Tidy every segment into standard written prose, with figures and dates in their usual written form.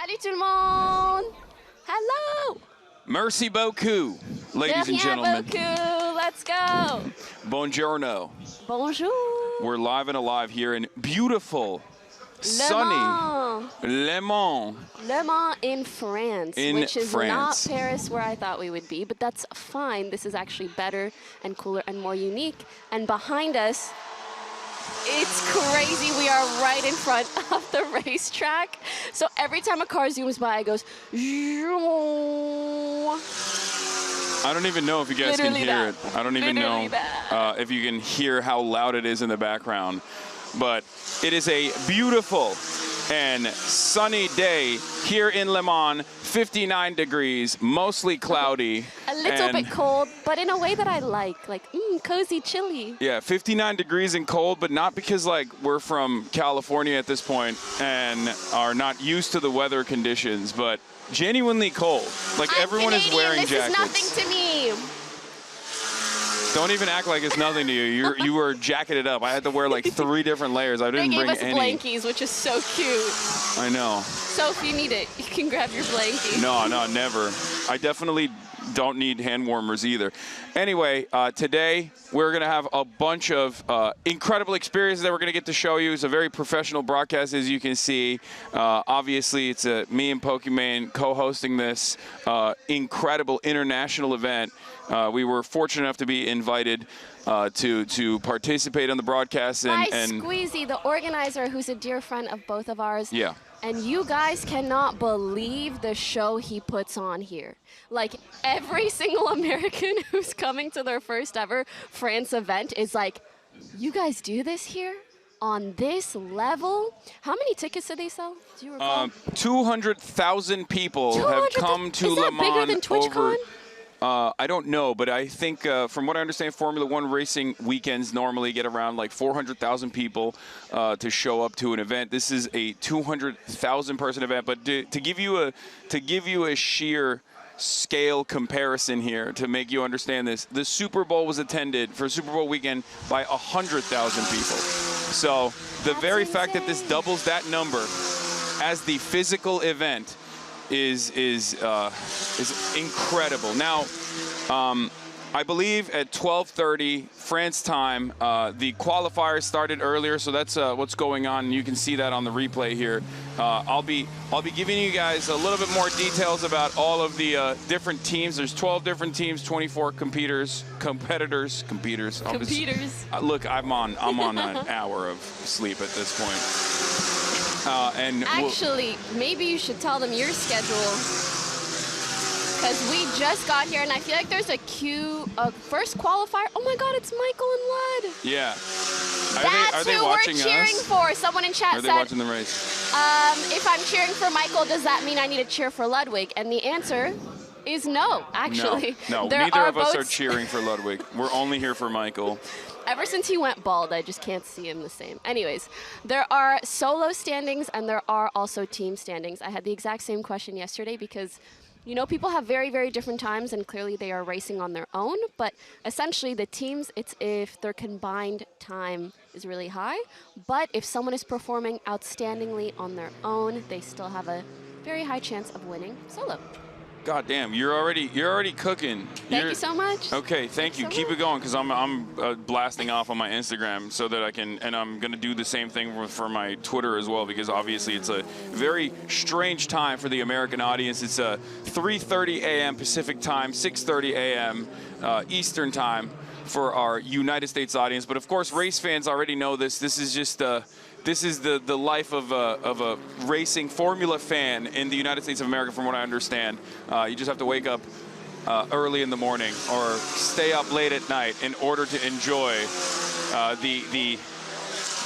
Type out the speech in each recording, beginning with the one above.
Salut tout le monde! Hello! Merci beaucoup, ladies and De rien gentlemen. beaucoup. Let's go! Buongiorno. Bonjour! We're live and alive here in beautiful, sunny Le Mans. Le Mans in France, In which is France. not Paris where I thought we would be, but that's fine. This is actually better and cooler and more unique. And behind us, it's crazy. We are right in front of the racetrack. So every time a car zooms by, it goes. I don't even know if you guys Literally can hear that. it. I don't even Literally know that. if you can hear how loud it is in the background. But it is a beautiful and sunny day here in Le Mans, 59 degrees, mostly cloudy. A little and bit cold, but in a way that I like cozy, chilly. Yeah, 59 degrees and cold, but not because like we're from California at this point and are not used to the weather conditions, but genuinely cold. Like I'm everyone Canadian. is wearing this jackets. This is nothing to me. Don't even act like it's nothing to you. You were jacketed up. I had to wear like 3 different layers. I They didn't gave bring us any. blankies, which is so cute. I know. So if you need it, you can grab your blankie. No, never. I definitely don't need hand warmers either. Anyway, today we're going to have a bunch of incredible experiences that we're going to get to show you. It's a very professional broadcast, as you can see. Obviously, it's me and Pokimane co-hosting this incredible international event. We were fortunate enough to be invited to participate on the broadcast. By and Squeezy, the organizer, who's a dear friend of both of ours. Yeah. And you guys cannot believe the show he puts on here. Like, every single American who's coming to their first ever France event is like, you guys do this here? On this level? How many tickets did they sell? Do you recall? 200,000 people have come to Le Mans. Is that bigger than TwitchCon? I don't know, but I think from what I understand, Formula One racing weekends normally get around like 400,000 people to show up to an event. This is a 200,000 person event, but to give you a sheer scale comparison here to make you understand this, the Super Bowl was attended for Super Bowl weekend by 100,000 people. So the very fact that this doubles that number as the physical event is incredible. Now, I believe at 12:30 France time, the qualifiers started earlier, so that's what's going on, and you can see that on the replay here. I'll be giving you guys a little bit more details about all of the different teams. There's 12 different teams, 24 competitors. Look, I'm on an hour of sleep at this point. Actually, maybe you should tell them your schedule. Because we just got here, and I feel like there's a first qualifier. Oh my God, it's Michael and Lud. Yeah. That's who we're cheering for. Someone in chat said, are they watching the race? If I'm cheering for Michael, does that mean I need to cheer for Ludwig? And the answer is no, actually. No, neither of us are cheering for Ludwig. We're only here for Michael. Ever since he went bald, I just can't see him the same. Anyways, there are solo standings and there are also team standings. I had the exact same question yesterday because, you know, people have very, very different times and clearly they are racing on their own. But essentially the teams, it's if their combined time is really high. But if someone is performing outstandingly on their own, they still have a very high chance of winning solo. God damn, you're already cooking. Thank you so much. Okay, thank you. So Keep much. it going because I'm blasting off on my Instagram so that I can, and I'm gonna do the same thing for my Twitter as well because obviously it's a very strange time for the American audience. It's 3:30 a.m. Pacific time, 6:30 a.m. Eastern time for our United States audience. But of course, race fans already know this. This is just this is the life of a racing Formula fan in the United States of America, from what I understand. You just have to wake up early in the morning or stay up late at night in order to enjoy the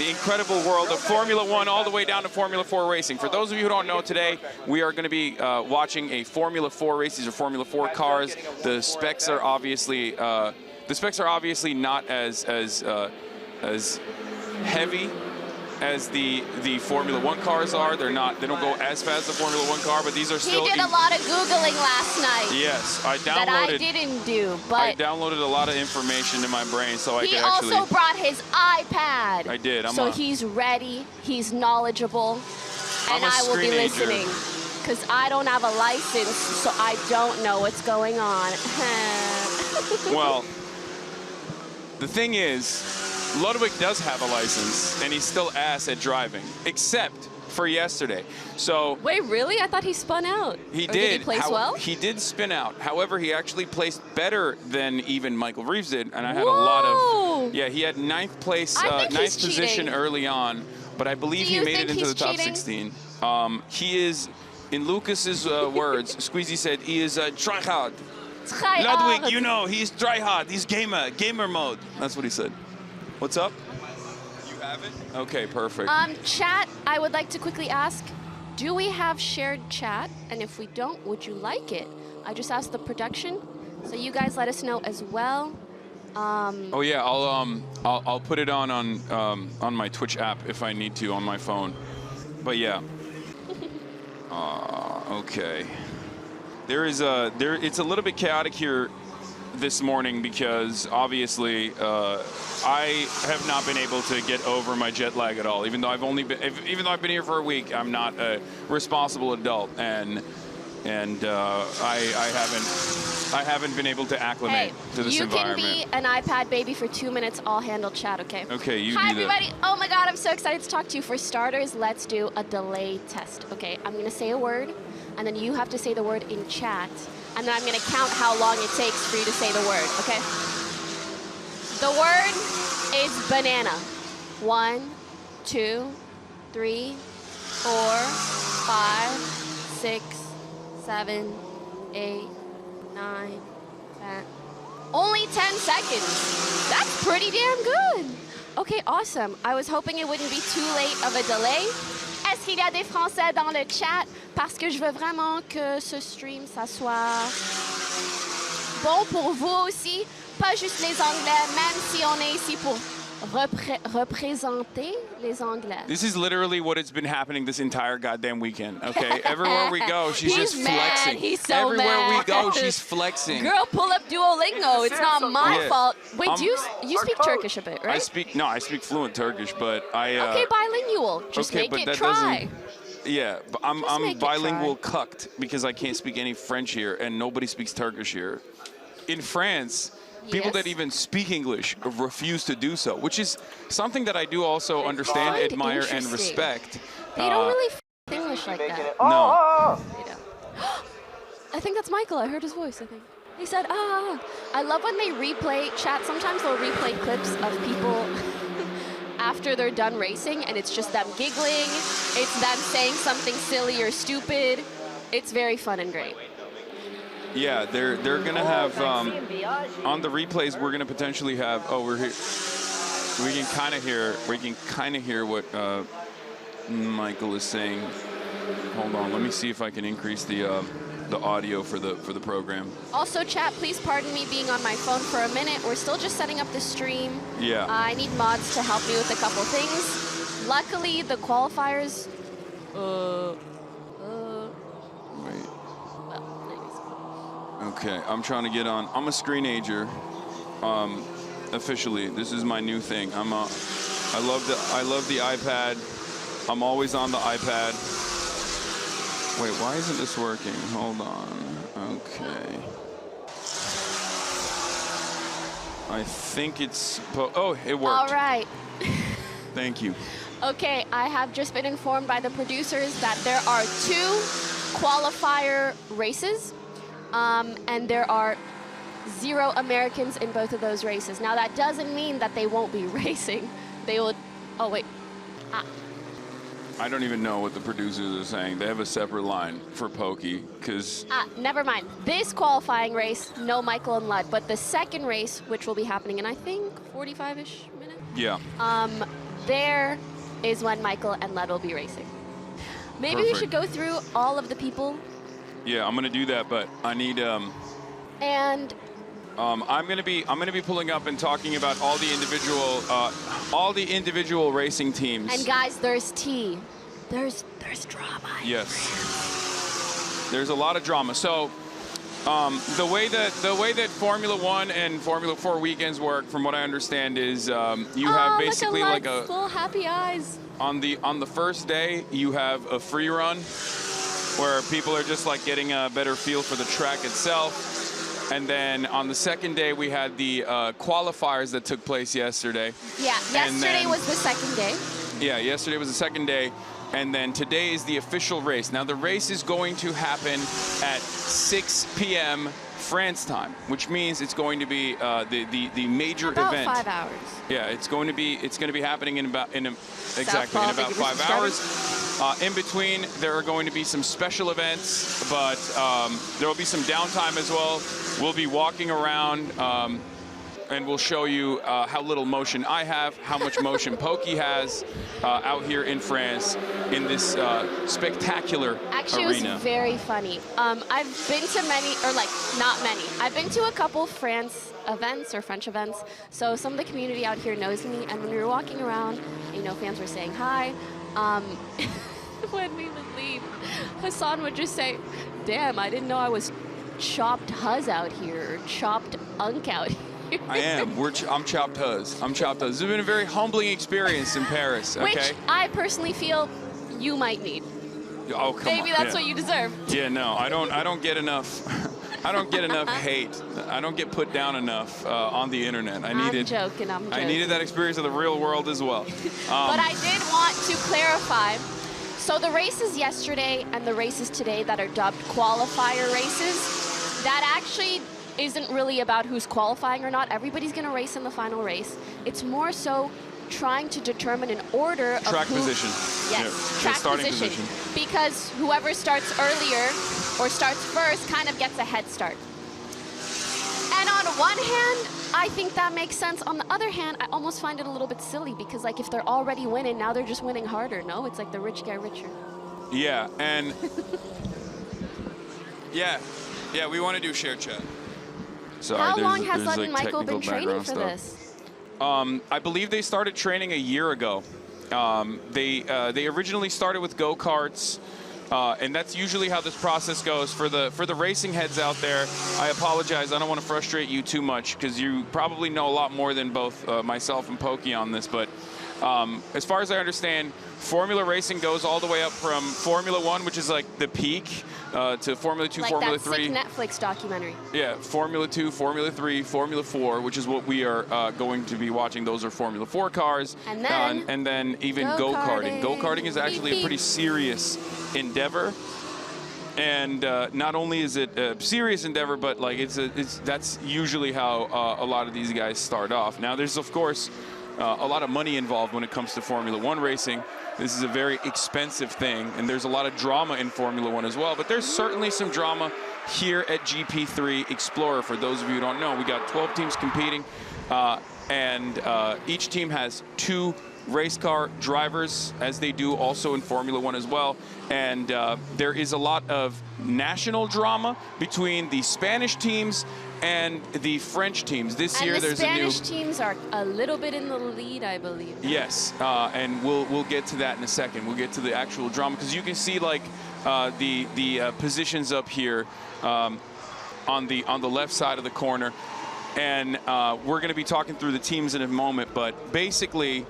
incredible world of Formula One all the way down to Formula 4 racing. For those of you who don't know, today we are going to be watching a Formula 4 race. These are Formula 4 cars. The specs are obviously not as heavy as the Formula One cars are. They don't go as fast as the Formula One car, but these are still. He did a lot of Googling last night. Yes, I downloaded. That I didn't do, but I downloaded a lot of information in my brain, so I he could actually. He also brought his iPad. I did. So he's ready. He's knowledgeable, and I'm a I will be screenager. listening. because I don't have a license, so I don't know what's going on. Well, the thing is, Ludwig does have a license, and he's still ass at driving, except for yesterday. So wait, really? I thought he spun out. He Or did. Did he place well? He did spin out. However, he actually placed better than even Michael Reeves did, and I had a lot of. Yeah, he had ninth position early on, but I believe he made it into the top 16. He is, in Lucas's words, Squeezy said he is tryhard. Ludwig, you know, he's tryhard. He's gamer mode. That's what he said. What's up? You have it? Okay, perfect. Chat, I would like to quickly ask, do we have shared chat? And if we don't, would you like it? I just asked the production, so you guys let us know as well. Oh yeah, I'll put it on my Twitch app if I need to on my phone. But yeah. Okay. It's a little bit chaotic here this morning because obviously I have not been able to get over my jet lag at all. Even though I've been here for a week, I'm not a responsible adult, and I haven't been able to acclimate to this environment. You can be an iPad baby for 2 minutes. I'll handle chat, okay? Okay, you Hi, do that. everybody. Oh my God, I'm so excited to talk to you. For starters, let's do a delay test, okay? I'm gonna say a word, and then you have to say the word in chat, and then I'm gonna count how long it takes for you to say the word, okay? The word is banana. 1, 2, 3, 4, 5, 6, 7, 8, 9, 10. Only 10 seconds. That's pretty damn good. Okay, awesome. I was hoping it wouldn't be too late of a delay. Est-ce qu'il y a des Français dans le chat? Parce que je veux vraiment que ce stream, ça soit bon pour vous aussi. Pas juste les Anglais, même si on est ici pour représenter les Anglais. This is literally what has been happening this entire goddamn weekend, okay? Everywhere we go, she's just flexing. He's so Everywhere mad. we go, she's flexing. Girl, pull up Duolingo. It's not my fault. Wait, do you speak Turkish a bit, right? I speak fluent Turkish, but I... okay, bilingual. Just okay, make but it try. Yeah, but I'm bilingual cucked because I can't speak any French here, and nobody speaks Turkish here. In France... People that even speak English refuse to do so, which is something that I do also understand, admire, and respect. They don't really English like that. No. They don't. I think that's Michael. I heard his voice, I think. He said, ah. I love when they replay chat. Sometimes they'll replay clips of people after they're done racing, and it's just them giggling. It's them saying something silly or stupid. It's very fun and great. Yeah, they're gonna have on the replays. We're gonna potentially have. Oh, we're here. We can kind of hear what Michael is saying. Hold on, let me see if I can increase the audio for the program. Also, chat, please pardon me being on my phone for a minute. We're still just setting up the stream. Yeah. I need mods to help me with a couple things. Luckily, the qualifiers. Wait. Okay, I'm trying to get on. I'm a screenager. Officially, this is my new thing. I love the iPad. I'm always on the iPad. Wait, why isn't this working? Hold on. Okay. I think it's. Oh, it worked. All right. Thank you. Okay, I have just been informed by the producers that there are 2 qualifier races. And there are 0 Americans in both of those races. Now, that doesn't mean that they won't be racing. They will... Oh, wait. I don't even know what the producers are saying. They have a separate line for Pokey, because... Never mind. This qualifying race, no Michael and Lud. But the second race, which will be happening in, I think, 45-ish minutes? Yeah. There is when Michael and Lud will be racing. Maybe we should go through all of the people. Yeah, I'm gonna do that, but I need And I'm gonna be pulling up and talking about all the individual racing teams. And guys, there's tea. There's drama. Yes. There's a lot of drama. So the way that Formula 1 and Formula 4 weekends work, from what I understand, is you have basically like a full happy eyes. on the first day you have a free run. where people are just like getting a better feel for the track itself. And then on the second day, we had the qualifiers that took place yesterday. Yeah, yesterday was the second day. Yeah, yesterday was the second day. And then today is the official race. Now, the race is going to happen at 6 p.m. France time, which means it's going to be the major about event. 5 hours. Yeah, it's going to be happening in about 5 hours. In between, there are going to be some special events, but there will be some downtime as well. We'll be walking around, and we'll show you how little motion I have, how much motion Poki has out here in France in this spectacular Actually, arena. it was very funny. I've been to many, or like not many. I've been to a couple France events or French events, so some of the community out here knows me. And when we were walking around, you know, fans were saying hi. When we would leave, Hasan would just say, "Damn, I didn't know I was chopped Huz out here, or chopped Unk out here." I am. I'm chopped Huz. I'm chopped Huz. It's been a very humbling experience in Paris. Okay. Which I personally feel you might need. Oh, come on. Maybe that's what you deserve. Yeah, no, I don't get enough. I don't get enough hate. I don't get put down enough on the internet. I'm joking. I needed that experience of the real world as well. But I did want to clarify. So the races yesterday and the races today that are dubbed qualifier races, that actually isn't really about who's qualifying or not. Everybody's going to race in the final race. It's more so trying to determine an order of track position. Yes, yeah, track position. Because whoever starts earlier or starts first kind of gets a head start. And on one hand, I think that makes sense. On the other hand, I almost find it a little bit silly because, like, if they're already winning, now they're just winning harder. No, it's like the rich get richer. Yeah, and yeah, we want to do share chat. Sorry, how long has like Michael been training for this? I believe they started training a year ago. They originally started with go-karts. And that's usually how this process goes. For the racing heads out there, I apologize. I don't want to frustrate you too much because you probably know a lot more than both myself and Poki on this. But as far as I understand, Formula racing goes all the way up from Formula 1, which is like the peak, to Formula 2, like Formula that 3. Sick Netflix documentary. Yeah, Formula 2, Formula 3, Formula 4, which is what we are going to be watching. Those are Formula 4 cars. And then even go-karting. Go-karting is actually a pretty serious endeavor. And not only is it a serious endeavor, but like that's usually how a lot of these guys start off. Now, there's, of course, a lot of money involved when it comes to Formula 1 racing. This is a very expensive thing, and there's a lot of drama in Formula 1 as well. But there's certainly some drama here at GP3 Explorer. For those of you who don't know, we got 12 teams competing, and each team has 2 race car drivers, as they do also in Formula 1 as well. And there is a lot of national drama between the Spanish teams and the French teams. This year there's a new... the Spanish teams are a little bit in the lead, I believe. Yes, and we'll get to that in a second. We'll get to the actual drama, because you can see like the positions up here on the left side of the corner. And we're going to be talking through the teams in a moment, but basically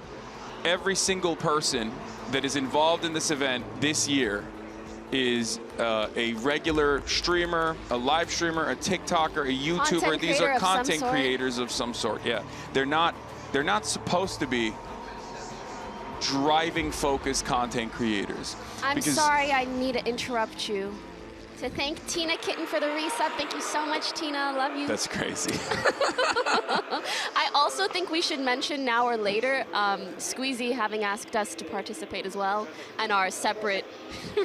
every single person that is involved in this event this year is a regular streamer, a live streamer, a TikToker, a YouTuber. These are content creators of some sort. Yeah, they're not supposed to be driving focused content creators. I'm sorry, I need to interrupt you to thank Tina Kitten for the resub. Thank you so much, Tina. I love you. That's crazy. I also think we should mention now or later Squeezy having asked us to participate as well, and our separate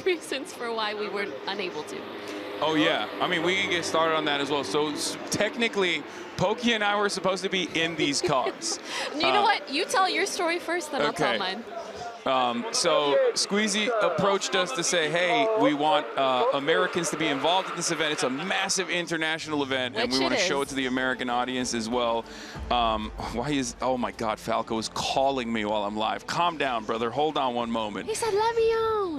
reasons for why we were unable to. Oh, yeah. I mean, we can get started on that as well. So technically, Poki and I were supposed to be in these cars. You know what? You tell your story first, then I'll tell mine. So Squeezy approached us to say, hey, we want Americans to be involved in this event. It's a massive international event, and we want to show it to the American audience as well. Oh my God, Falco is calling me while I'm live. Calm down, brother. Hold on one moment. He said, let me on.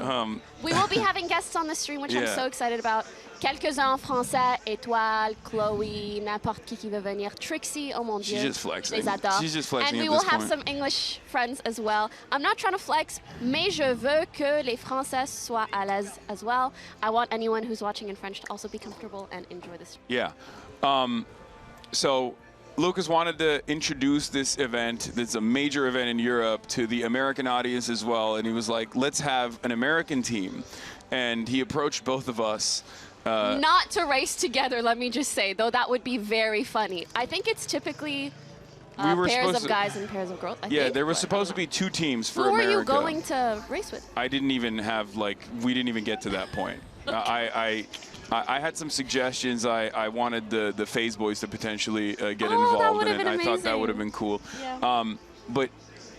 We will be having guests on the stream, which I'm so excited about. Quelques-uns en français, Étoile, Chloe, n'importe qui veut venir. Trixie, oh mon Dieu. She's just flexing. Je les adore. She's just flexing. And we will have some English friends as well. I'm not trying to flex, mais je veux que les Français soient à l'aise as well. I want anyone who's watching in French to also be comfortable and enjoy this. Yeah. So Lucas wanted to introduce this event, that's a major event in Europe, to the American audience as well. And he was like, let's have an American team. And he approached both of us. Not to race together, let me just say, though that would be very funny. I think it's typically pairs of guys and pairs of girls. There was supposed to be 2 teams for America. Who were you going to race with? I didn't even have, we didn't even get to that point. I had some suggestions. I wanted the FaZe boys to potentially get involved in it. I thought that would have been cool. Yeah. But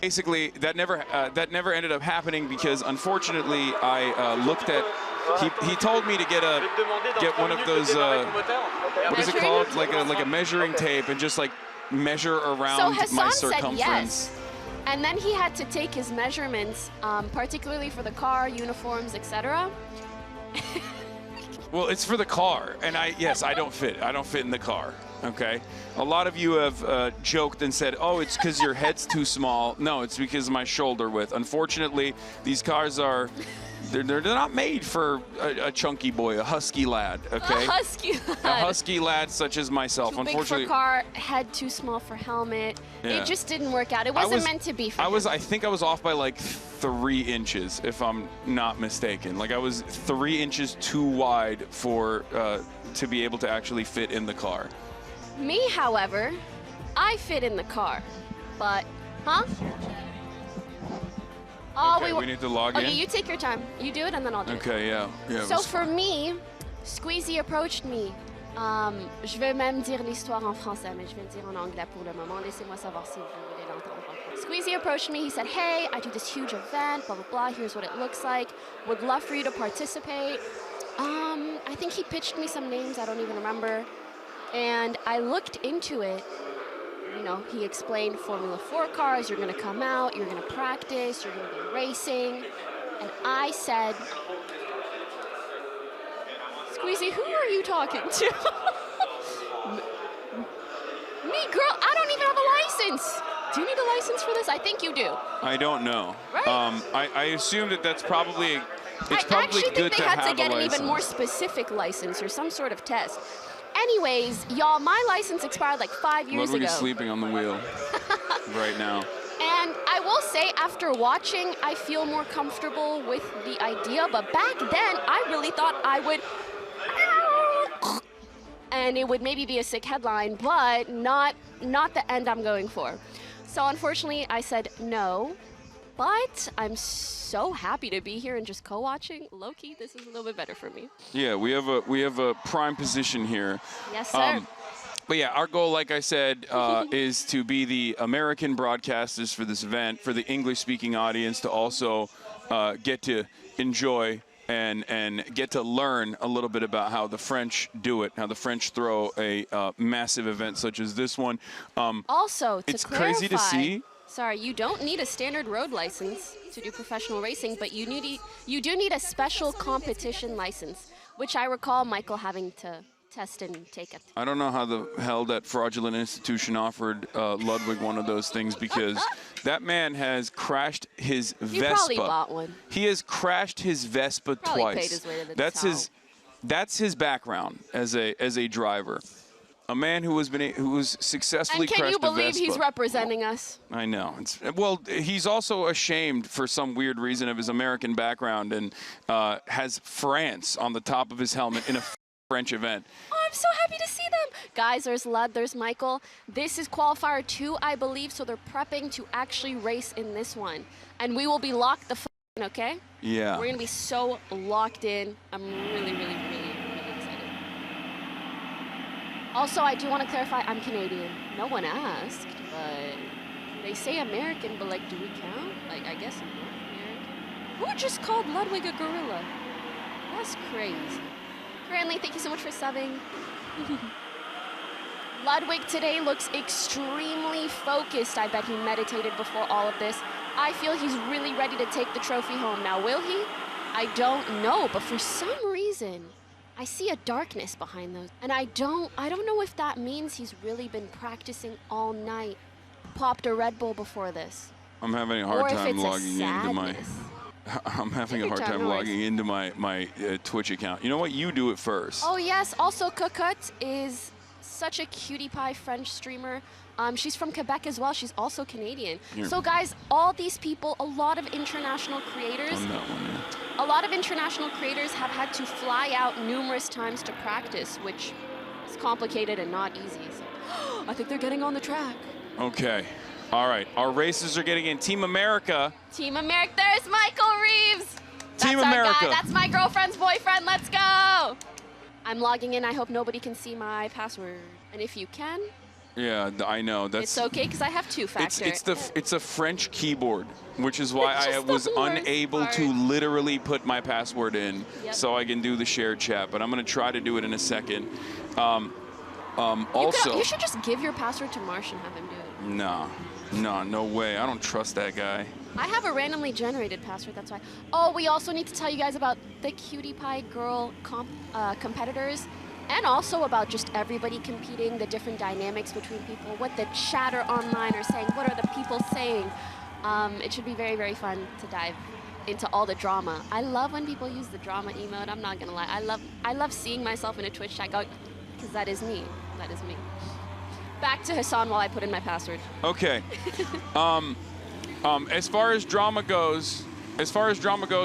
basically, that never ended up happening because, unfortunately, I looked at. He told me to get one of those what is it called, like a measuring tape, and just measure around so my Hasan circumference. Said yes. And then he had to take his measurements, particularly for the car, uniforms, etc. Well, it's for the car, and I don't fit. I don't fit in the car. Okay. A lot of you have joked and said, "Oh, it's because your head's too small." No, it's because of my shoulder width. Unfortunately, these cars are. They're not made for a chunky boy, a husky lad, okay? A husky lad. A husky lad such as myself. Too Unfortunately, big for car, head too small for helmet. Yeah. It just didn't work out. It wasn't meant to be for him. I think I was off by 3 inches, if I'm not mistaken. I was 3 inches too wide for to be able to actually fit in the car. Me, however, I fit in the car, but Okay, we need to log in. Okay, you take your time. You do it, and then I'll do it. Okay, yeah. So for me, Squeezie approached me. Je vais même dire l'histoire en français, mais je vais le dire en anglais pour le moment. Laissez-moi savoir si vous voulez l'entendre en français. Squeezie approached me. He said, "Hey, I do this huge event, blah, blah, blah. Here's what it looks like. Would love for you to participate." I think he pitched me some names. I don't even remember. And I looked into it. You know, he explained Formula 4 cars, you're going to come out, you're going to practice, you're going to be racing. And I said, Squeezie, who are you talking to? Me, girl, I don't even have a license. Do you need a license for this? I think you do. I don't know. Right? I assume that's probably, it's I probably actually good think they to had have to get a an license. even more specific license or some sort of test. Anyways, y'all, my license expired 5 years Ludwig ago. is sleeping on the wheel right now. And I will say, after watching, I feel more comfortable with the idea. But back then, I really thought I would... And it would maybe be a sick headline, but not the end I'm going for. So unfortunately, I said no. But I'm so happy to be here and just co-watching. Low-key, this is a little bit better for me. Yeah, we have a prime position here. Yes, sir. But yeah, our goal, like I said, is to be the American broadcasters for this event, for the English-speaking audience to also get to enjoy and get to learn a little bit about how the French do it, how the French throw a massive event such as this one. Also, to it's clarify, crazy to see. Sorry, you don't need a standard road license to do professional racing, but you do need a special competition license, which I recall Michael having to test and take it. I don't know how the hell that fraudulent institution offered Ludwig one of those things, because that man has crashed his Vespa. He probably bought one. He has crashed his Vespa Probably twice. paid his way to the That's his background as a driver. A man who was successfully crashed a Vespa. And can you believe he's representing us? I know. Well, he's also ashamed for some weird reason of his American background and has France on the top of his helmet in a French event. Oh, I'm so happy to see them. Guys, there's Lud, there's Michael. This is qualifier 2, I believe, so they're prepping to actually race in this one. And we will be locked the in, okay? Yeah. We're going to be so locked in. I'm really, really, really, really excited. Also, I do want to clarify, I'm Canadian. No one asked, but they say American, but do we count? I guess I'm North American. Who just called Ludwig a gorilla? That's crazy. Granley, thank you so much for subbing. Ludwig today looks extremely focused. I bet he meditated before all of this. I feel he's really ready to take the trophy home. Now, will he? I don't know, but for some reason, I see a darkness behind those. And I don't know if that means he's really been practicing all night. Popped a Red Bull before this. I'm having a Or hard if time it's logging a into my. sadness. I'm having a Take your hard time, time no worries. logging into my Twitch account. You know what? You do it first. Oh yes, also Cocotte is such a cutie pie French streamer. She's from Quebec as well. She's also Canadian. Here. So guys, all these people, a lot of international creators, On that one, yeah. a lot of international creators have had to fly out numerous times to practice, which is complicated and not easy. So, I think they're getting on the track. Okay. All right. Our races are getting in. Team America. Team America, there's Michael Reeves. Team That's our America. guy. That's my girlfriend's boyfriend. Let's go. I'm logging in. I hope nobody can see my password. And if you can, Yeah, I know. That's. it's okay because I have two-factor. It's a French keyboard, which is why It's I just the was worst unable to part. literally put my password in, Yep. so I can do the shared chat. But I'm gonna try to do it in a second. Also, You should just give your password to Marsh and have him do it. no way. I don't trust that guy. I have a randomly generated password, that's why. Oh, we also need to tell you guys about the Cutie Pie Girl competitors, and also about just everybody competing, the different dynamics between people, what the chatter online are saying, what are the people saying. It should be very, very fun to dive into all the drama. I love when people use the drama emote, I'm not gonna lie. I love seeing myself in a Twitch chat go, because that is me. That is me. Back to Hasan while I put in my password. Okay. As far as drama goes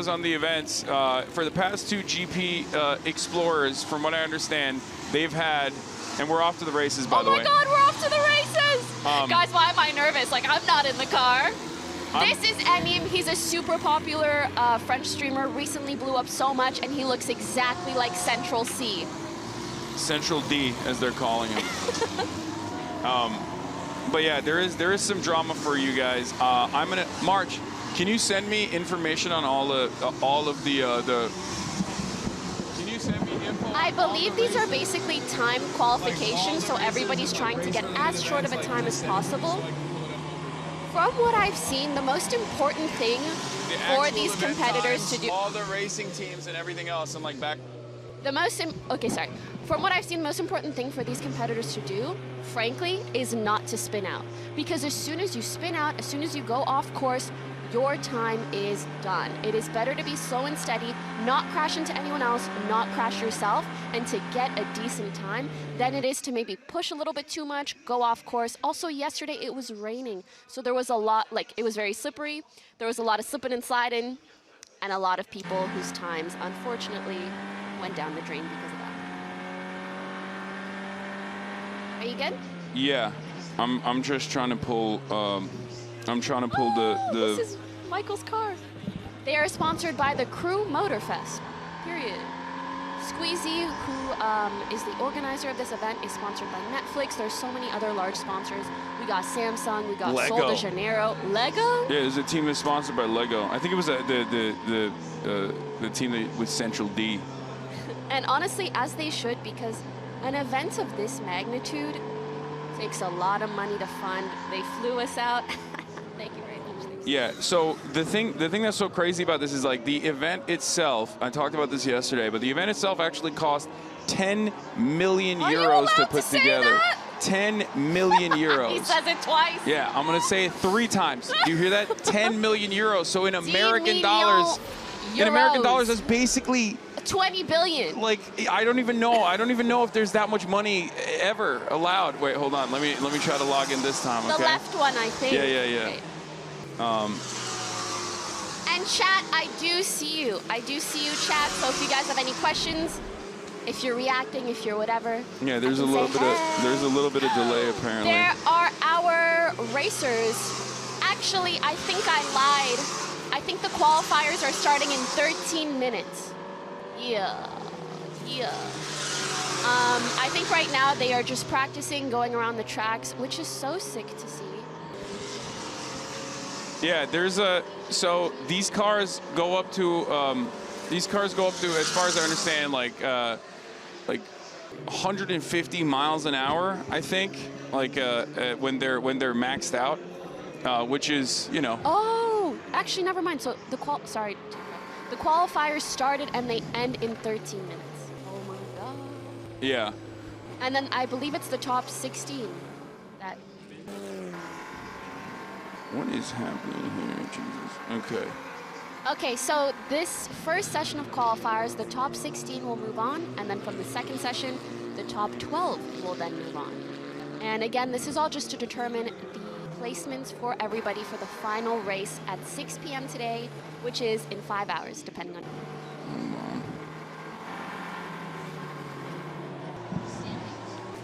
on the events, for the past two GP Explorers, from what I understand, they've had, and we're off to the races, by the way. Oh my God, we're off to the races! Guys, why am I nervous? Like, I'm not in the car. This is Enim. He's a super popular French streamer. Recently blew up so much, and he looks exactly like Central C. Central D, as they're calling him. But yeah, there is some drama for you guys. I'm gonna March. Can you send me information on all of the? Can you send me info? I believe these are basically time qualifications, so everybody's trying to get as short of a time as possible. From what I've seen, the most important thing for these competitors to do. All the racing teams and everything else, and like back. From what I've seen, the most important thing for these competitors to do, frankly, is not to spin out. Because as soon as you spin out, as soon as you go off course, your time is done. It is better to be slow and steady, not crash into anyone else, not crash yourself, and to get a decent time than it is to maybe push a little bit too much, go off course. Also, yesterday it was raining, so there was a lot, it was very slippery. There was a lot of slipping and sliding, and a lot of people whose times, unfortunately, went down the drain because of that. Are you good? Yeah, I'm just trying to pull. I'm trying to pull This is Michael's car. They are sponsored by the Crew Motorfest. Period. Squeezy, who is the organizer of this event, is sponsored by Netflix. There's so many other large sponsors. We got Samsung. We got Lego. Sol de Janeiro. Lego. Yeah, there's a team that's sponsored by Lego. I think it was the team with Central D. And honestly, as they should, because an event of this magnitude takes a lot of money to fund. They flew us out. Thank you very much. Yeah, so the thing that's so crazy about this is like the event itself, I talked about this yesterday, but the event itself actually cost 10 million Are you euros allowed to put say together. that? 10 million euros. He says it twice. Yeah, I'm gonna say it 3 times. Do you hear that? 10 million euros. So in 10 American million dollars, euros. that's basically 20 billion. like I don't even know if there's that much money ever allowed. Wait, hold on. Let me try to log in this time. The Okay. left one, I think. Yeah. Okay. And chat, I do see you. I do see you, chat. So if you guys have any questions, if you're reacting, if you're whatever. Yeah, there's I a can little say, bit hey. of delay apparently. There are our racers. Actually, I think I lied. I think the qualifiers are starting in 13 minutes. Yeah. I think right now they are just practicing going around the tracks, which is so sick to see. Yeah, so these cars go up to as far as I understand, like 150 miles an hour, I think, when they're maxed out, which is, Oh, actually, never mind. So The qualifiers started and they end in 13 minutes. Oh my god. Yeah. And then I believe it's the top 16 that. What is happening here, Jesus? Okay. Okay, so this first session of qualifiers, the top 16 will move on, and then from the second session, the top 12 will then move on. And again, this is all just to determine the placements for everybody for the final race at 6 p.m. today, which is in 5 hours, depending on.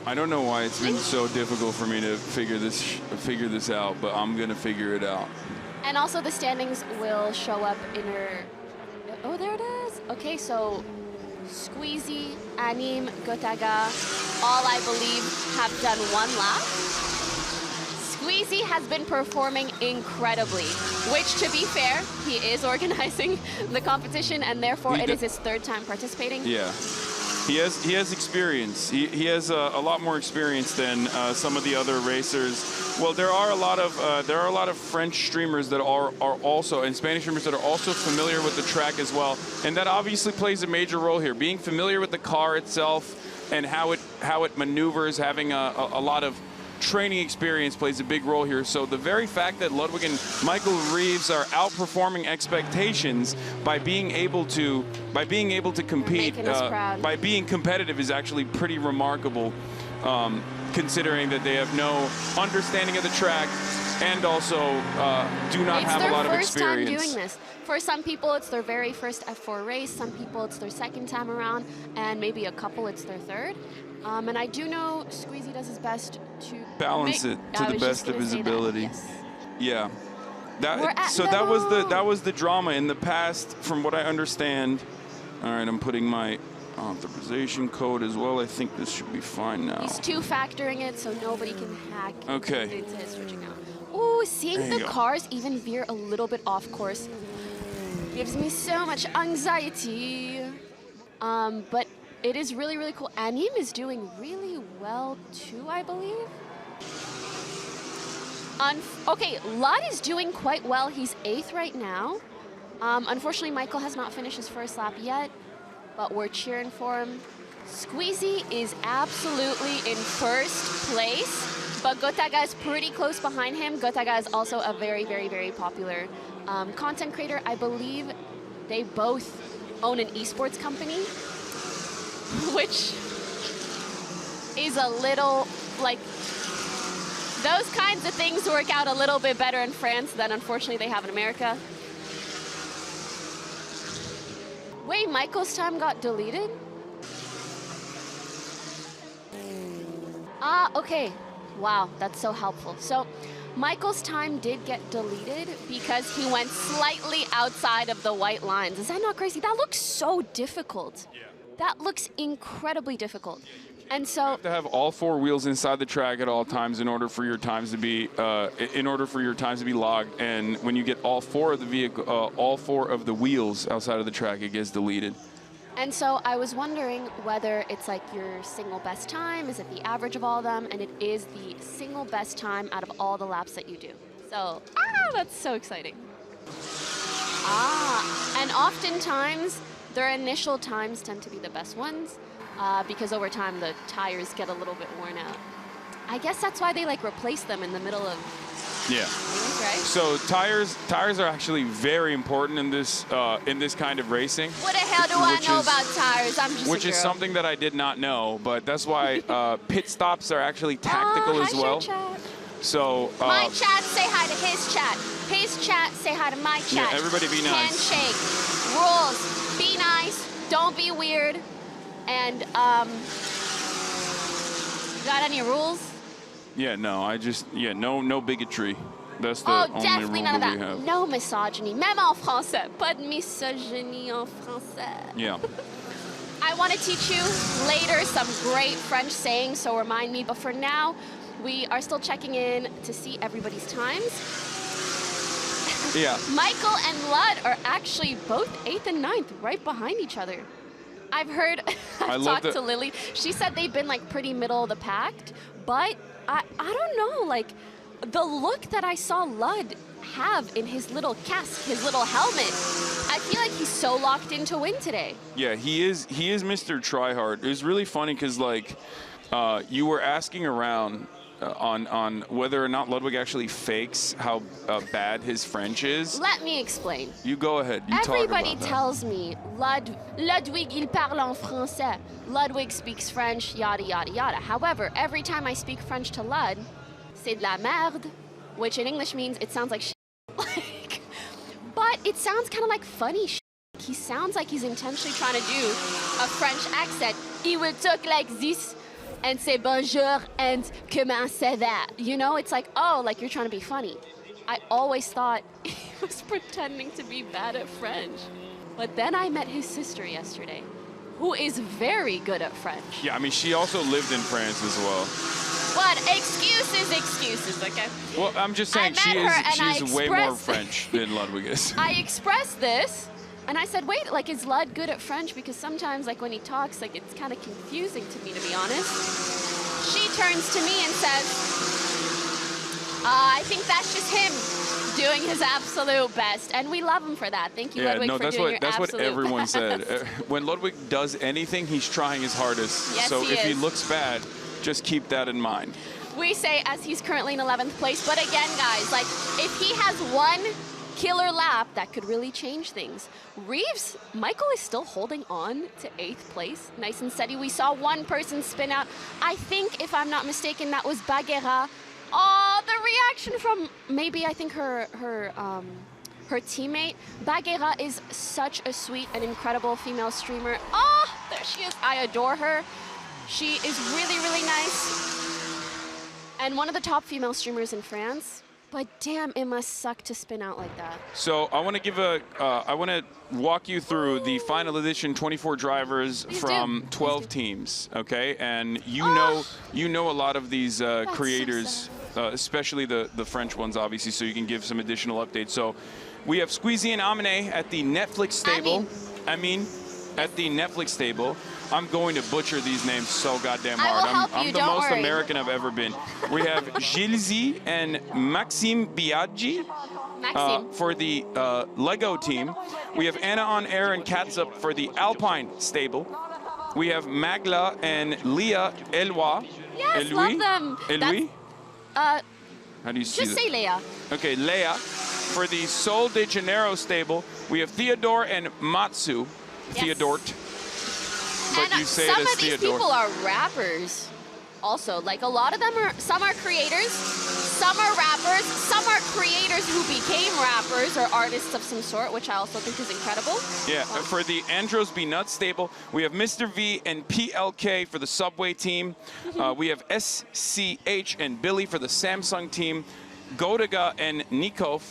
I don't know why it's been so difficult for me to figure this out, but I'm gonna figure it out. And also the standings will show up in her. Oh, there it is. Okay, so Squeezy, Anim, Gotaga, all I believe have done one lap. Squeezy has been performing incredibly, which, to be fair, he is organizing the competition, and therefore it is his third time participating. Yeah. He has experience. He has a lot more experience than some of the other racers. Well, there are a lot of French streamers that are also, and Spanish streamers that are also familiar with the track as well, and that obviously plays a major role here. Being familiar with the car itself and how it maneuvers, having a lot of training experience plays a big role here. So the very fact that Ludwig and Michael Reeves are outperforming expectations by being able to compete, by being competitive, is actually pretty remarkable, considering that they have no understanding of the track and also do not have a lot of experience. It's their first time doing this. For some people, it's their very first F4 race. Some people, it's their second time around, and maybe a couple, it's their third. And I do know Squeezy does his best to balance it to the best of his ability. Yes. Yeah. That was the drama in the past, from what I understand. All right, I'm putting my authorization code as well. I think this should be fine now. He's two-factoring it so nobody can hack into his switching out. Ooh, seeing the cars even veer a little bit off course gives me so much anxiety. But it is really, really cool. Anim is doing really well too, I believe. Okay, Lud is doing quite well. He's 8th right now. Unfortunately, Michael has not finished his first lap yet, but we're cheering for him. Squeezy is absolutely in first place, but Gotaga is pretty close behind him. Gotaga is also a very, very, very popular content creator. I believe they both own an esports company, which is a little, like, those kinds of things work out a little bit better in France than unfortunately they have in America. Wait, Michael's time got deleted? Okay. Wow, that's so helpful. So Michael's time did get deleted because he went slightly outside of the white lines. Is that not crazy? That looks so difficult. Yeah. That looks incredibly difficult. And so you have to have all 4 wheels inside the track at all times in order for your times to be logged. And when you get all 4 of the vehicle, all 4 of the wheels outside of the track, it gets deleted. And so I was wondering whether it's like your single best time, is it the average of all of them? And it is the single best time out of all the laps that you do. So, that's so exciting. And oftentimes their initial times tend to be the best ones. Because over time the tires get a little bit worn out. I guess that's why they like replace them in the middle of things, right? So tires are actually very important in this kind of racing. What the hell do I know about tires? I'm just which is something that I did not know, but that's why pit stops are actually tactical as well. Chat. So my chat, say hi to his chat. His chat, say hi to my chat. Yeah, everybody be nice. Handshake. Rules. Be nice. Don't be weird. And, got any rules? Yeah, no, no bigotry. That's the only definitely rule none of that we that. have. No misogyny, même en français. Pas de misogynie en français. Yeah. I want to teach you later some great French sayings, so remind me. But for now, we are still checking in to see everybody's times. Yeah. Michael and Lud are actually both 8th and 9th, right behind each other. I've heard, I've talked to Lily. She said they've been like pretty middle of the pack, but I don't know, like the look that I saw Lud have in his little casque, his little helmet. I feel like he's so locked in to win today. Yeah, he is Mr. Tryhard. It was really funny because, like, you were asking around on whether or not Ludwig actually fakes how bad his French is. Let me explain. You go ahead. You Everybody talk about tells me, Ludwig, il parle en français. Ludwig speaks French, yada, yada, yada. However, every time I speak French to Lud, c'est de la merde, which in English means it sounds like shit. Like, but it sounds kind of like funny shit. He sounds like he's intentionally trying to do a French accent. He will talk like this and say bonjour and comment ça va. You know, it's like, oh, like you're trying to be funny. I always thought he was pretending to be bad at French. But then I met his sister yesterday, who is very good at French. Yeah, I mean, she also lived in France as well. What? Excuses, okay? Well, I'm just saying she's way more French than Ludwig is. I expressed this, and I said, wait, like, is Lud good at French? Because sometimes, like, when he talks, like, it's kind of confusing to me, to be honest. She turns to me and says, I think that's just him doing his absolute best, and we love him for that. Thank you, Ludwig, for doing your absolute best. That's what everyone said. When Ludwig does anything, he's trying his hardest. Yes, so he if is. he looks bad, just keep that in mind. We say as he's currently in 11th place, but again, guys, like, if he has one killer lap, that could really change things. Reeves, Michael is still holding on to 8th place, nice and steady. We saw one person spin out. I think, if I'm not mistaken, that was Baguera. Oh, the reaction from maybe, I think, her teammate. Baguera is such a sweet and incredible female streamer. Oh, there she is. I adore her. She is really, really nice. And one of the top female streamers in France. But damn, it must suck to spin out like that. So I want to I want to walk you through the final edition 24 drivers from 12 teams, okay? And you know a lot of these creators, especially the French ones, obviously, so you can give some additional updates. So we have Squeezy and Amine at the Netflix stable. I mean, at the Netflix stable. I'm going to butcher these names so goddamn hard. I'm the most American I've ever been. We have Gilzy and Maxime Biaggi for the Lego team. We have Anna on Air and Catsup for the Alpine stable. We have Magla and Leah Eloi. Yes, love them. Eloi? How do you see that? Just say Leah. Okay, Leah. For the Sol de Janeiro stable, we have Theodore and Matsu. Yes. Theodort. But and you say some it as of these Theodore. people are rappers also. Like, a lot of them are, some are creators, some are rappers, some are creators who became rappers or artists of some sort, which I also think is incredible. Yeah, for the Andros Be Nuts stable, we have Mr. V and PLK for the Subway team. We have SCH and Billy for the Samsung team. Godaga and Nikov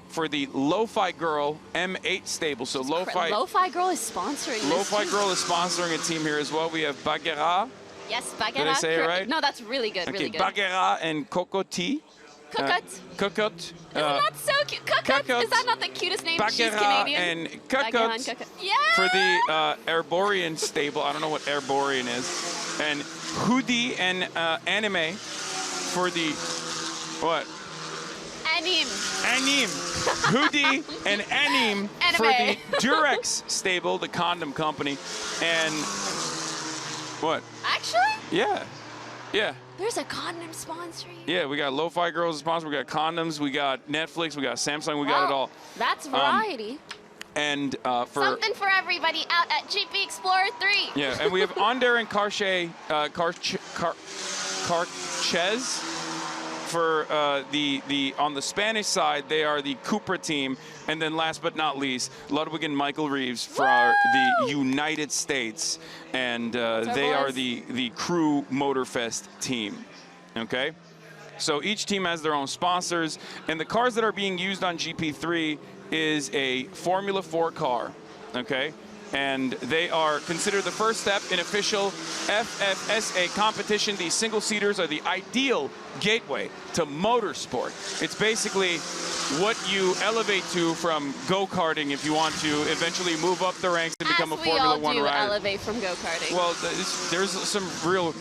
for the Lo-Fi Girl M8 stable. So Lo-Fi Girl is sponsoring this. Lo-Fi Girl is sponsoring a team here as well. We have Baguera. Yes, Baguera. Did I say it right? No, that's really good, really good. Baguera and Cocotte. Cocotte. Cocotte. Isn't that so cute? Cocotte. Is that not the cutest name? She's Canadian. And Cocotte Yeah. for the Arborian stable. I don't know what Arborian is. And Hoodie and Anime for the, what? Anim. Hoodie and Anim for the Durex stable, the condom company. And what? Actually? Yeah. There's a condom sponsoring. Yeah, we got Lo-Fi Girls sponsor, we got condoms, we got Netflix, we got Samsung, we got it all. That's variety. And for something for everybody out at GP Explorer 3. Yeah, and we have Onder and Karchez for the on the Spanish side. They are the Cupra team, and then last but not least, Ludwig and Michael Reeves for the United States, and they are the Crew Motorfest team. Okay, so each team has their own sponsors, and the cars that are being used on GP3 is a Formula 4 car. Okay. And they are considered the first step in official FFSA competition. These single-seaters are the ideal gateway to motorsport. It's basically what you elevate to from go-karting if you want to eventually move up the ranks and become a Formula 1 rider. Elevate from go-karting. Well, there's some real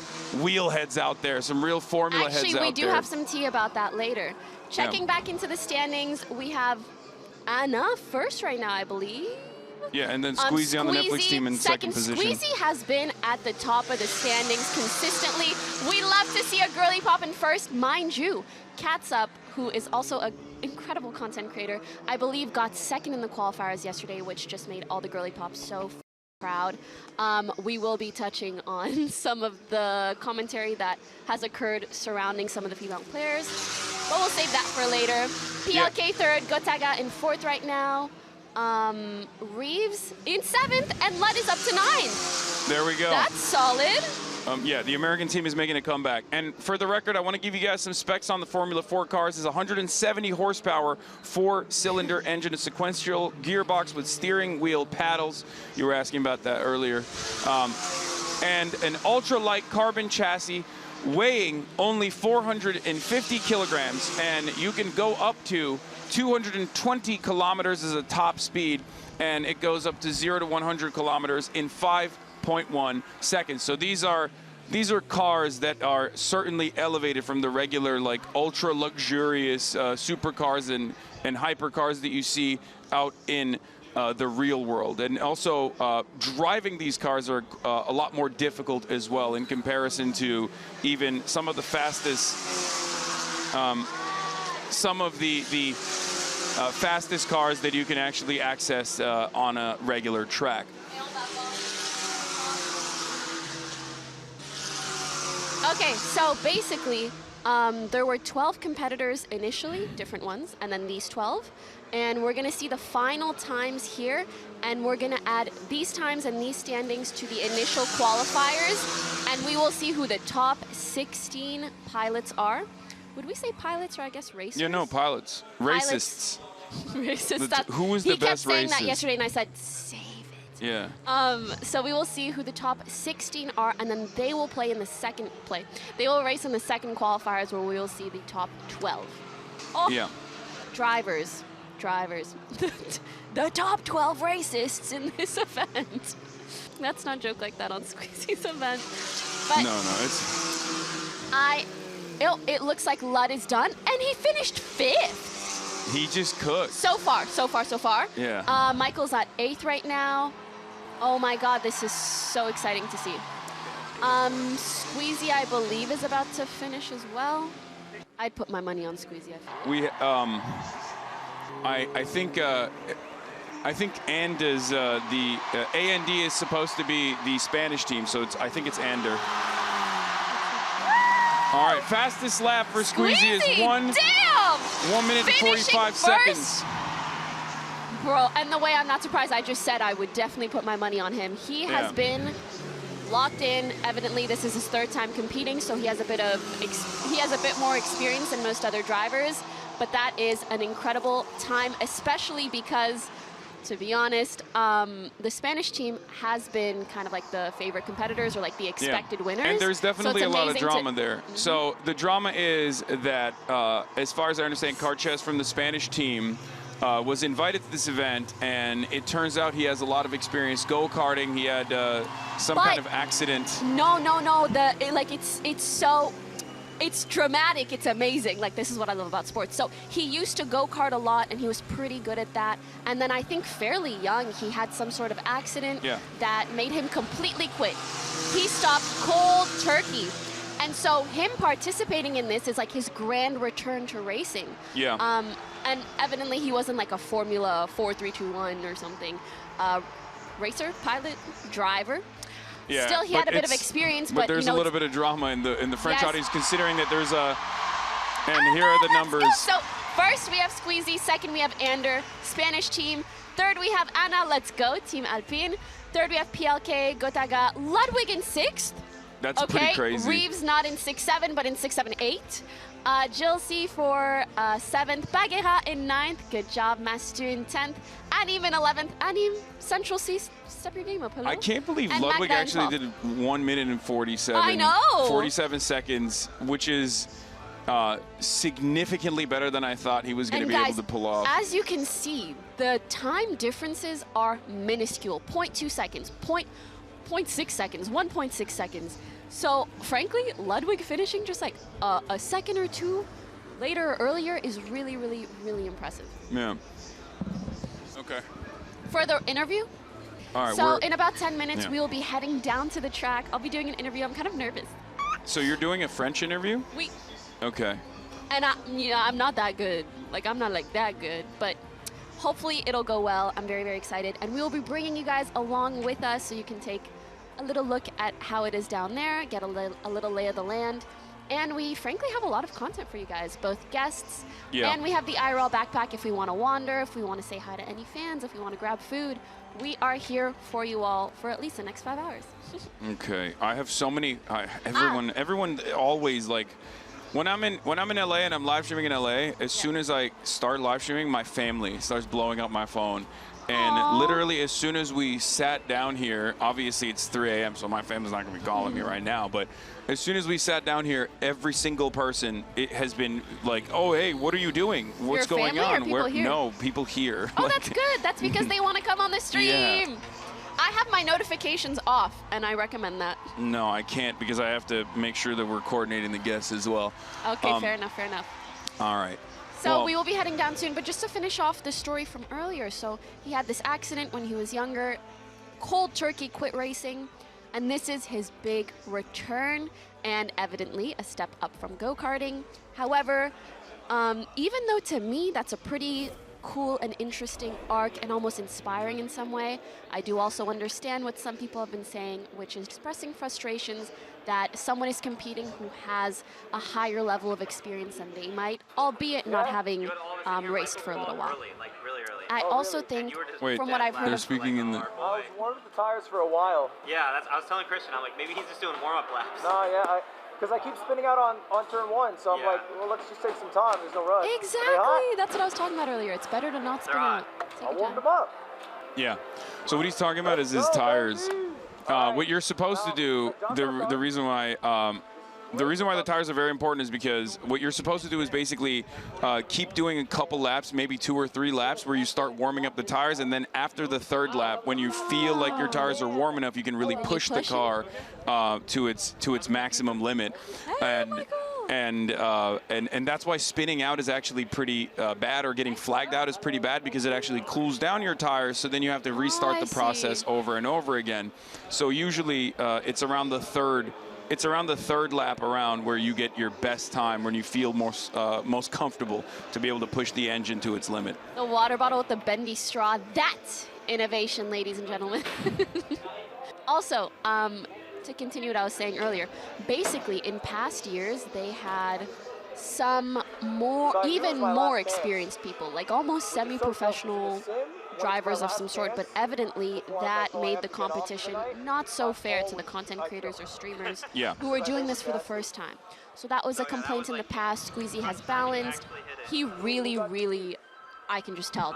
wheel heads out there, some real Formula heads out there. Actually, we do have some tea about that later. Checking back into the standings, we have Anna first right now, I believe. Yeah, and then Squeezy on the Netflix team in second position. Squeezy has been at the top of the standings consistently. We love to see a girly pop in first. Mind you, Catsup, who is also an incredible content creator, I believe got second in the qualifiers yesterday, which just made all the girly pops so proud. We will be touching on some of the commentary that has occurred surrounding some of the female players, but we'll save that for later. PLK third, Gotaga in fourth right now. Reeves in seventh, and Lud is up to 9. There we go. That's solid. Yeah, the American team is making a comeback. And for the record, I want to give you guys some specs on the Formula 4 cars. It's 170 horsepower, 4-cylinder engine, a sequential gearbox with steering wheel paddles. You were asking about that earlier. And an ultra-light carbon chassis weighing only 450 kilograms. And you can go up to 220 kilometers as a top speed, and it goes up to 0 to 100 kilometers in 5.1 seconds. So these are cars that are certainly elevated from the regular, like, ultra luxurious supercars and hypercars that you see out in the real world. And also driving these cars are a lot more difficult as well in comparison to even some of the fastest fastest cars that you can actually access on a regular track. Okay, so basically, there were 12 competitors initially, different ones, and then these 12. And we're going to see the final times here, and we're going to add these times and these standings to the initial qualifiers, and we will see who the top 16 pilots are. Would we say pilots, or I guess racers? Yeah, no, pilots. Racists. Racist. Who was the best racist? He kept saying that yesterday, and I said, save it. Yeah. So we will see who the top 16 are, and then they will play in the second play. They will race in the second qualifiers, where we will see the top 12. Oh, yeah. Drivers. The top 12 racists in this event. Let's not joke like that on Squeezy's event. But no, it's... It looks like Lud is done, and he finished 5th. He just cooked. So far. Yeah. Michael's at 8th right now. Oh my God, this is so exciting to see. Squeezy, I believe, is about to finish as well. I'd put my money on Squeezy. I think Anda's the AND is supposed to be the Spanish team, so I think it's Ander. All right, fastest lap for Squeezy is 1 minute and 45 seconds. Bro, and the way I'm not surprised, I just said I would definitely put my money on him. He has been locked in. Evidently, this is his 3rd time competing, so he has a bit more experience than most other drivers. But that is an incredible time, especially because, to be honest, the Spanish team has been kind of like the favorite competitors, or like the expected winners. And there's definitely a lot of drama there. Mm-hmm. So the drama is that, as far as I understand, Carches from the Spanish team was invited to this event, and it turns out he has a lot of experience go-karting. He had some kind of accident. No. It's dramatic. It's amazing. Like, this is what I love about sports. So he used to go-kart a lot, and he was pretty good at that. And then I think fairly young, he had some sort of accident that made him completely quit. He stopped cold turkey. And so him participating in this is like his grand return to racing. Yeah. And evidently he wasn't like a Formula 4-3-2-1 or something. Racer, pilot, driver. Yeah, still, he had a bit of experience, but there's a little bit of drama in the French audience, considering that there's a. And here are the numbers. So first we have Squeezy, second we have Ander, Spanish team. Third we have Anna, let's go, Team Alpine. Third we have PLK, Gotaga, Ludwig in 6th. That's pretty crazy. Reeves not in 6-7, but in 6-7-8. Jill C for 7th, Bagheera in 9th. Good job, Mastu in 10th. Anim in 11th. Anim, Central C, step your game up, hello? I can't believe and Ludwig Magda actually did 1 minute and 47. I know. 47 seconds, which is significantly better than I thought he was going to be able to pull off. As you can see, the time differences are minuscule. 0.2 seconds, 0.6 seconds, 1.6 seconds. So, frankly, Ludwig finishing just like a second or two later or earlier is really, really, really impressive. Yeah. Okay. For the interview, All right. so in about 10 minutes, Yeah. we will be heading down to the track. I'll be doing an interview. I'm kind of nervous. So you're doing a French interview? Okay. And I'm not that good. Like, I'm not like that good, but hopefully it'll go well. I'm very, very excited. And we will be bringing you guys along with us so you can take a little look at how it is down there, get a little lay of the land. And we frankly have a lot of content for you guys, both guests, and we have the IRL backpack if we want to wander, if we want to say hi to any fans, if we want to grab food. We are here for you all for at least the next 5 hours. Okay. I have so many. Everyone always like. When I'm in LA and I'm live streaming in LA, as soon as I start live streaming, my family starts blowing up my phone. And literally, as soon as we sat down here, obviously it's 3 a.m., so my family's not going to be calling me right now. But as soon as we sat down here, every single person has been like, "Oh, hey, what are you doing? What's Your going family or on?" people here? No, people here. Oh, that's good. That's because they want to come on the stream. Yeah. I have my notifications off, and I recommend that. No, I can't because I have to make sure that we're coordinating the guests as well. Okay, fair enough, fair enough. All right. So Well, we will be heading down soon, but just to finish off the story from earlier. So he had this accident when he was younger, cold turkey quit racing, and this is his big return, and evidently a step up from go-karting. However, even though to me that's a pretty cool and interesting arc and almost inspiring in some way, I do also understand what some people have been saying, which is expressing frustrations that someone is competing who has a higher level of experience than they might, albeit not having raced for a little while. I also think, Wait, from what I've heard they're of, speaking in the. I was warming the tires for a while. Yeah, I was telling Christian, I'm like, maybe he's just doing warm-up laps. No, yeah, because I keep spinning out on turn one, so I'm Yeah. like, well, let's just take some time. There's no rush. Are they exactly, hot? that's what I was talking about earlier. It's better to not spin They're out. hot. Take I your warmed time. them up. Yeah. So what he's talking about is his Go, tires. baby. All What you're supposed to do, the reason why the tires are very important is because what you're supposed to do is basically keep doing a couple laps, maybe 2 or 3 laps, where you start warming up the tires, and then after the 3rd lap, when you feel like your tires are warm enough, you can really push the push it? car to its maximum limit. And that's why spinning out is actually pretty bad, or getting flagged out is pretty bad, because it actually cools down your tires, so then you have to restart I the process see. over and over again. So usually it's around the third lap around where you get your best time, when you feel most comfortable to be able to push the engine to its limit. The water bottle with the bendy straw, that's innovation, ladies and gentlemen. Also, to continue what I was saying earlier, basically in past years they had some even more experienced people, like almost semi-professional drivers of some sort, but evidently that made the competition not so fair to the content creators or streamers who were doing this for the first time. So that was a complaint in the past. Squeezy has balanced. He really, really, I can just tell,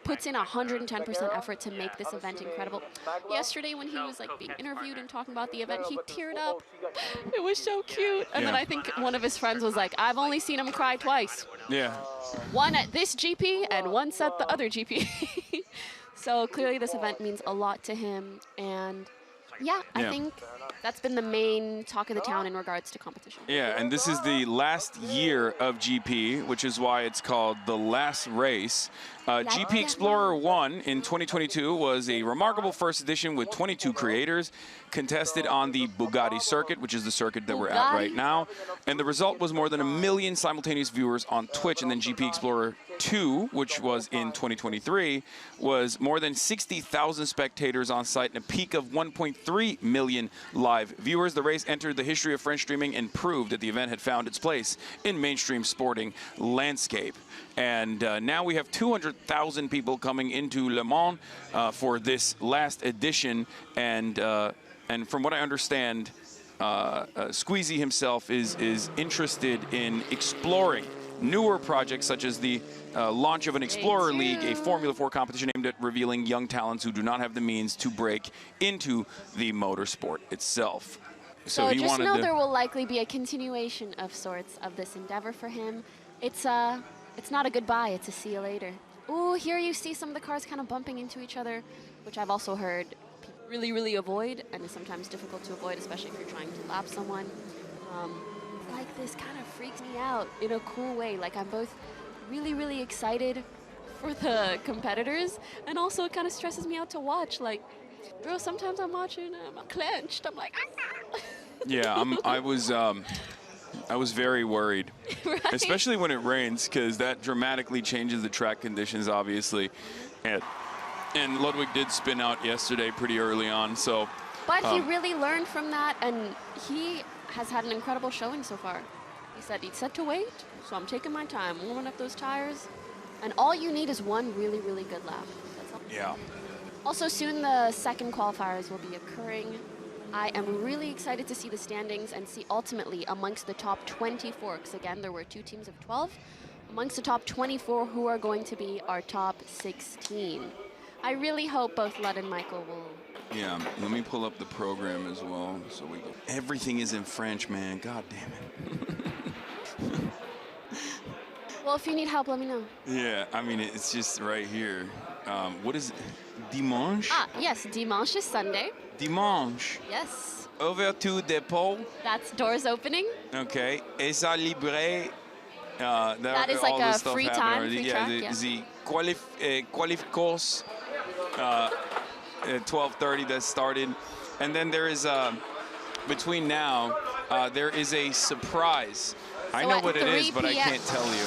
puts in 110% effort to make this event incredible. Yesterday when he was being interviewed and talking about the event, he teared up. It was so cute. And then I think one of his friends was like, I've only seen him cry twice. Yeah. One at this GP and once at the other GP. So clearly this event means a lot to him. And I think that's been the main talk of the town in regards to competition. Yeah, and this is the last year of GP, which is why it's called the last race. GP Explorer 1 in 2022 was a remarkable first edition with 22 creators, contested on the Bugatti circuit, which is the circuit that we're at right now. And the result was more than 1 million simultaneous viewers on Twitch. And then GP Explorer 2, which was in 2023, was more than 60,000 spectators on site and a peak of 1.3 million live viewers. The race entered the history of French streaming and proved that the event had found its place in mainstream sporting landscape. And now we have 200,000 people coming into Le Mans for this last edition. And from what I understand, Squeezy himself is interested in exploring newer projects, such as the launch of an Explorer League, a Formula 4 competition aimed at revealing young talents who do not have the means to break into the motorsport itself. So just know there will likely be a continuation of sorts of this endeavor for him. It's not a goodbye, it's a see you later. Ooh, here you see some of the cars kind of bumping into each other, which I've also heard people really, really avoid, and is sometimes difficult to avoid, especially if you're trying to lap someone. Of like this kind of freaks me out in a cool way. Like I'm both really, really excited for the competitors, and also it kind of stresses me out to watch. Like, bro, sometimes I'm watching, I'm clenched. I'm like, Yeah, I was very worried, right? especially when it rains, because that dramatically changes the track conditions, obviously. And Ludwig did spin out yesterday pretty early on, so. But he really learned from that, and he has had an incredible showing so far. He said he'd set to wait, so I'm taking my time, warming up those tires, and all you need is one really, really good lap. That's all. Yeah. Also, soon the second qualifiers will be occurring. I am really excited to see the standings and see ultimately amongst the top 24, because again, there were 2 teams of 12, amongst the top 24 who are going to be our top 16. I really hope both Lud and Michael will. Yeah, let me pull up the program as well. So everything is in French, man. God damn it. Well, if you need help, let me know. Yeah, I mean, it's just right here. What is it? Dimanche? Ah, yes, dimanche is Sunday. Dimanche. Yes. Ouverture dépôt. That's doors opening. Okay. Essai libre. That is like a free time, free track, yeah. The qualificourse. 12:30 that started, and then there is between now there is a surprise. I know what it is, but I can't tell you.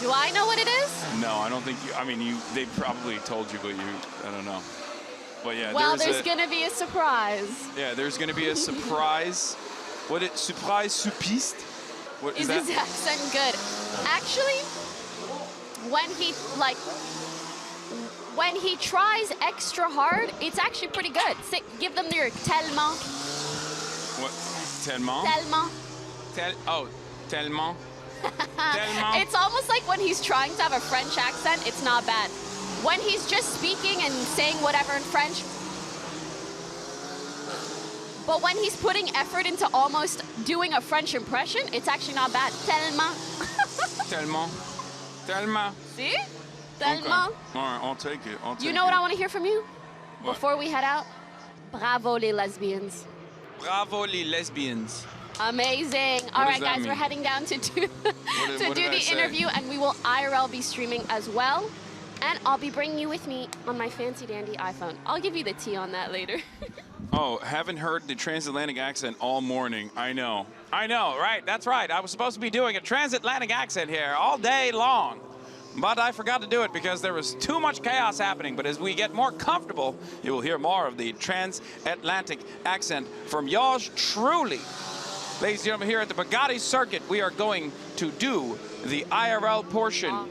Do I know what it is? No, I don't think you. I mean, they probably told you, but I don't know. But yeah. Well, there's gonna be a surprise. Yeah, there's gonna be a surprise. Surprise supiste? What is that? Is his accent good? Actually, when he tries extra hard, it's actually pretty good. Give them your tellement. What? Tellement? Tellement. Tellement. Tellement. It's almost like when he's trying to have a French accent, it's not bad. When he's just speaking and saying whatever in French, but when he's putting effort into almost doing a French impression, it's actually not bad. Tellement. Tellement. Tellement. See? Tellement. Okay. All right, I'll take it. You know what I want to hear from you? What? Before we head out? Bravo les lesbians. Bravo les lesbians. Amazing. All right, guys, mean? we're heading down to do what did I the say? interview, and we will IRL be streaming as well. And I'll be bringing you with me on my fancy dandy iPhone. I'll give you the tea on that later. Oh, haven't heard the transatlantic accent all morning. I know, right? That's right. I was supposed to be doing a transatlantic accent here all day long. But I forgot to do it because there was too much chaos happening. But as we get more comfortable, you will hear more of the transatlantic accent from yours truly. Ladies and gentlemen, here at the Bugatti Circuit, we are going to do the IRL portion.